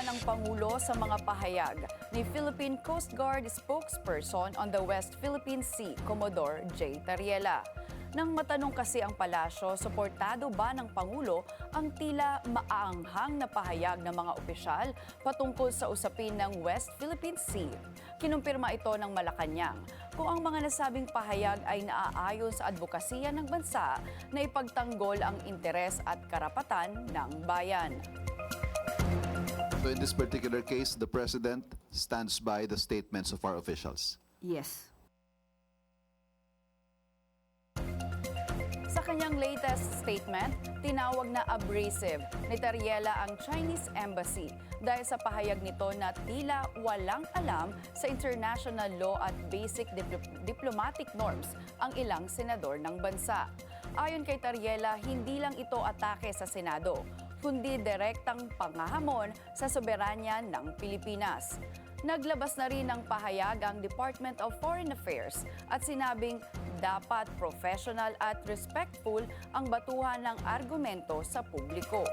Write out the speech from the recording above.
ng Pangulo sa mga pahayag ni Philippine Coast Guard spokesperson on the West Philippine Sea, Commodore J. Tariela. Nang matanong kasi ang palasyo, suportado ba ng Pangulo ang tila maaanghang na pahayag ng mga opisyal patungkol sa usapin ng West Philippine Sea? Kinumpirma ito ng Malacanang kung ang mga nasabing pahayag ay naaayon sa advokasya ng bansa na ipagtanggol ang interes at karapatan ng bayan. So in this particular case, the President stands by the statements of our officials. Yes. Sa kanyang latest statement, tinawag na abrasive ni Tariela ang Chinese Embassy dahil sa pahayag nito na tila walang alam sa international law at basic diplomatic norms ang ilang senador ng bansa. Ayon kay Tariela, hindi lang ito atake sa Senado, kundi direktang panghahamon sa soberanya ng Pilipinas. Naglabas na rin ng pahayag ang Department of Foreign Affairs at sinabing dapat professional at respectful ang batuhan ng argumento sa publiko.